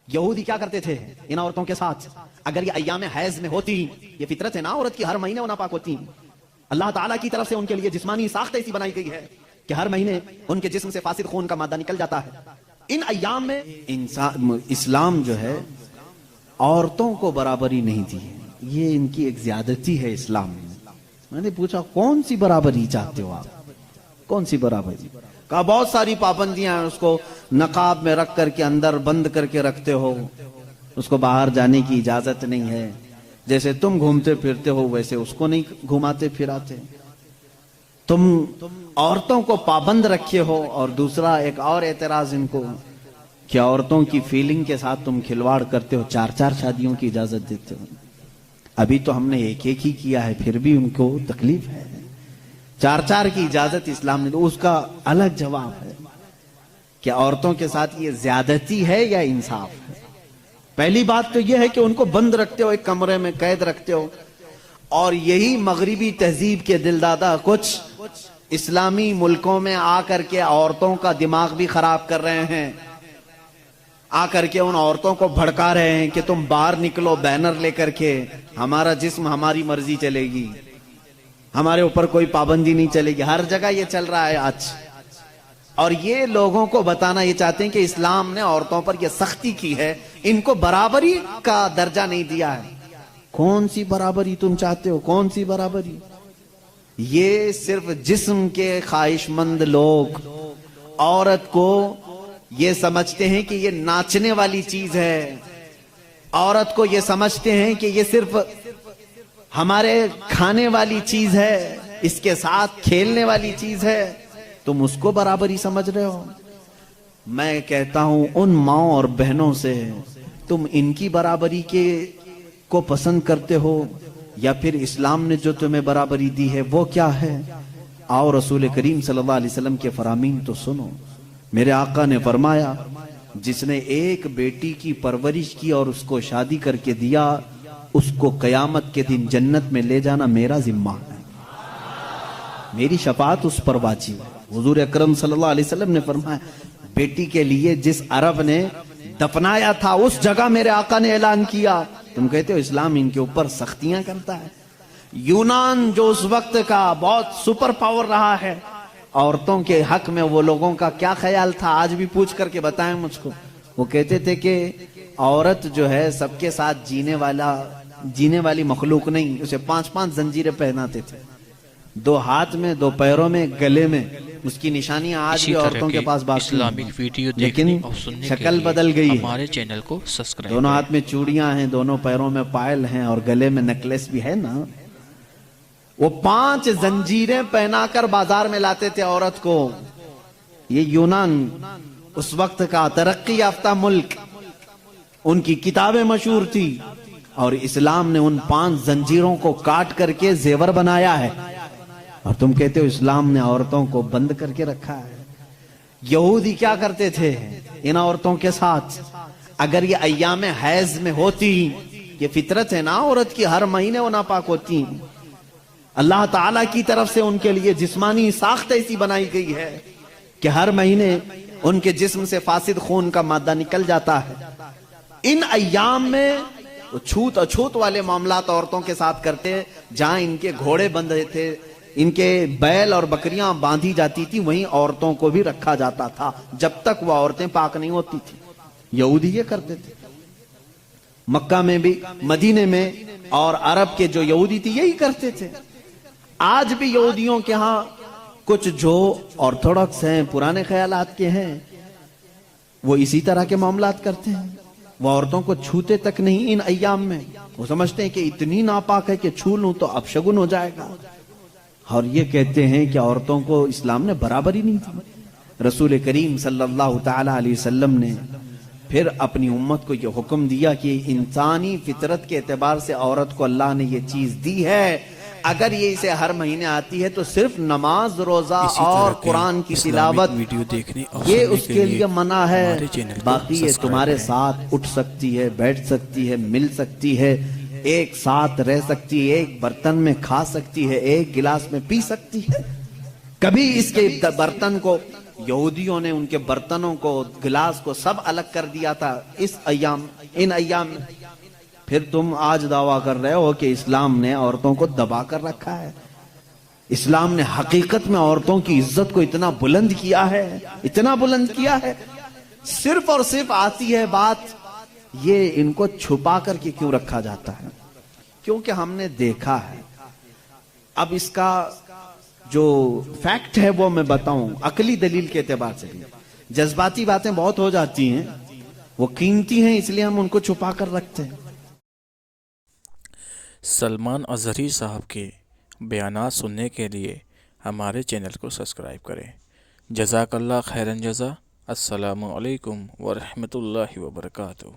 یہودی کیا کرتے تھے ان عورتوں کے ساتھ؟ اگر یہ ایام حیض میں ہوتی، یہ فطرت ہے نا عورت کی، ہر مہینے وہ ناپاک ہوتی، اللہ تعالیٰ کی طرف سے ان کے لیے جسمانی ساخت ایسی بنائی گئی ہے کہ ہر مہینے ان کے جسم سے فاسد خون کا مادہ نکل جاتا ہے۔ ان ایام میں اسلام جو ہے عورتوں کو برابری نہیں دی ہے، یہ ان کی ایک زیادتی ہے اسلام میں نے پوچھا کون سی برابری چاہتے ہو آپ؟ کون سی برابری؟ کہا بہت ساری پابندیاں ہیں، اس کو نقاب میں رکھ کر کے اندر بند کر کے رکھتے ہو، اس کو باہر جانے کی اجازت نہیں ہے، جیسے تم گھومتے پھرتے ہو ویسے اس کو نہیں گھماتے پھراتے، تم عورتوں کو پابند رکھے ہو۔ اور دوسرا ایک اور اعتراض ان کو کہ عورتوں کی فیلنگ کے ساتھ تم کھلواڑ کرتے ہو، 4 شادیوں کی اجازت دیتے ہو۔ ابھی تو ہم نے ایک ہی کیا ہے، پھر بھی ان کو تکلیف ہے۔ 4 کی اجازت اسلام نے، تو اس کا الگ جواب ہے کہ عورتوں کے ساتھ یہ زیادتی ہے یا انصاف ہے۔ پہلی بات تو یہ ہے کہ ان کو بند رکھتے ہو، ایک کمرے میں قید رکھتے ہو، اور یہی مغربی تہذیب کے دلدادہ کچھ اسلامی ملکوں میں آ کر کے عورتوں کا دماغ بھی خراب کر رہے ہیں، آ کر کے ان عورتوں کو بھڑکا رہے ہیں کہ تم باہر نکلو بینر لے کر کے، ہمارا جسم ہماری مرضی چلے گی، ہمارے اوپر کوئی پابندی نہیں چلے گی۔ ہر جگہ یہ چل رہا ہے آج، اور یہ لوگوں کو بتانا یہ چاہتے ہیں کہ اسلام نے عورتوں پر یہ سختی کی ہے، ان کو برابری کا درجہ نہیں دیا ہے۔ کون سی برابری تم چاہتے ہو؟ کون سی برابری؟ یہ صرف جسم کے خواہش مند لوگ عورت کو یہ سمجھتے ہیں کہ یہ ناچنے والی چیز ہے، عورت کو یہ سمجھتے ہیں کہ یہ صرف ہمارے کھانے والی چیز ہے، اس کے ساتھ کھیلنے والی چیز ہے، تم اس کو برابری سمجھ رہے ہو۔ میں کہتا ہوں ان ماؤں اور بہنوں سے، تم ان کی برابری کو پسند کرتے ہو یا پھر اسلام نے جو تمہیں برابری دی ہے وہ کیا ہے؟ آؤ رسول کریم صلی اللہ علیہ وسلم کے فرامین تو سنو۔ میرے آقا نے فرمایا جس نے ایک بیٹی کی پرورش کی اور اس کو شادی کر کے دیا، اس کو قیامت کے دن جنت میں لے جانا میرا ذمہ ہے، میری شفاعت اس پر واجب ہے۔ حضور اکرم صلی اللہ علیہ وسلم نے فرمایا بیٹی کے لیے جس عرب نے دفنایا تھا اس جگہ میرے آقا نے اعلان کیا۔ تم کہتے ہو اسلام ان کے اوپر سختیاں کرتا ہے۔ یونان جو اس وقت کا بہت سپر پاور رہا ہے، عورتوں کے حق میں وہ لوگوں کا کیا خیال تھا؟ آج بھی پوچھ کر کے بتائیں مجھ کو۔ وہ کہتے تھے کہ عورت جو ہے سب کے ساتھ جینے والی مخلوق نہیں، اسے 5 زنجیریں پہناتے تھے، 2 ہاتھ میں، 2 پیروں میں، گلے میں، اس کی نشانیاں آج بھی عورتوں کے پاس باقی ہیں، لیکن شکل بدل گئی ہے۔ ہمارے چینل کو سبسکرائب، دونوں ہاتھ میں چوڑیاں ہیں، دونوں پیروں میں پائل ہیں، اور گلے میں نیکلیس بھی ہے نا۔ وہ 5 زنجیریں پہنا کر بازار میں لاتے تھے عورت کو۔ یہ یونان اس وقت کا ترقی یافتہ ملک، ان کی کتابیں مشہور تھی، اور اسلام نے ان 5 زنجیروں کو کاٹ کر کے زیور بنایا ہے، اور تم کہتے ہو اسلام نے عورتوں کو بند کر کے رکھا ہے۔ یہودی کیا کرتے تھے ان عورتوں کے ساتھ؟ اگر یہ ایام حیض میں ہوتی، یہ فطرت ہے نا عورت کی، ہر مہینے وہ ناپاک ہوتی، اللہ تعالیٰ کی طرف سے ان کے لیے جسمانی ساخت ایسی بنائی گئی ہے کہ ہر مہینے ان کے جسم سے فاسد خون کا مادہ نکل جاتا ہے۔ ان ایام میں چھوت اچھوت والے معاملات عورتوں کے ساتھ کرتے، جہاں ان کے گھوڑے بندھے تھے، ان کے بیل اور بکریاں باندھی جاتی تھی، وہیں عورتوں کو بھی رکھا جاتا تھا جب تک وہ عورتیں پاک نہیں ہوتی تھی۔ یہودی یہ کرتے تھے مکہ میں بھی، مدینے میں، اور عرب کے جو یہودی تھی یہی کرتے تھے۔ آج بھی یہودیوں کے ہاں کچھ جو آرتھوڈاکس ہیں، پرانے خیالات کے ہیں، وہ اسی طرح کے معاملات کرتے ہیں۔ وہ عورتوں کو چھوتے تک نہیں ان ایام میں، وہ سمجھتے ہیں کہ اتنی ناپاک ہے کہ چھو لوں تو اپشگن ہو جائے گا، اور یہ کہتے ہیں کہ عورتوں کو اسلام نے برابری نہیں دی۔ رسول کریم صلی اللہ تعالی علیہ وسلم نے پھر اپنی امت کو یہ حکم دیا کہ انسانی فطرت کے اعتبار سے عورت کو اللہ نے یہ چیز دی ہے، اگر یہ اسے ہر مہینے آتی ہے تو صرف نماز، روزہ اور قرآن کی تلاوت یہ اس کے لیے منع ہے، باقی یہ تمہارے ساتھ اٹھ سکتی ہے، بیٹھ سکتی ہے، مل سکتی ہے، ایک ساتھ رہ سکتی ہے، ایک برتن میں کھا سکتی ہے، ایک گلاس میں پی سکتی ہے، کبھی اس کے برتن کو یہودیوں نے ان کے برتنوں کو گلاس کو سب الگ کر دیا تھا ان ایام میں، پھر تم آج دعویٰ کر رہے ہو کہ اسلام نے عورتوں کو دبا کر رکھا ہے۔ اسلام نے حقیقت میں عورتوں کی عزت کو اتنا بلند کیا ہے، اتنا بلند کیا ہے۔ صرف اور صرف آتی ہے بات یہ ان کو چھپا کر کے کیوں رکھا جاتا ہے، کیونکہ ہم نے دیکھا ہے۔ اب اس کا جو فیکٹ ہے وہ میں بتاؤں، عقلی دلیل کے اعتبار سے بھی جذباتی باتیں بہت ہو جاتی ہیں، وہ قیمتی ہیں اس لیے ہم ان کو چھپا کر رکھتے ہیں۔ سلمان اظہری صاحب کے بیانات سننے کے لیے ہمارے چینل کو سبسکرائب کریں۔ جزاک اللہ خیرن جزا۔ السلام علیکم ورحمۃ اللہ وبرکاتہ۔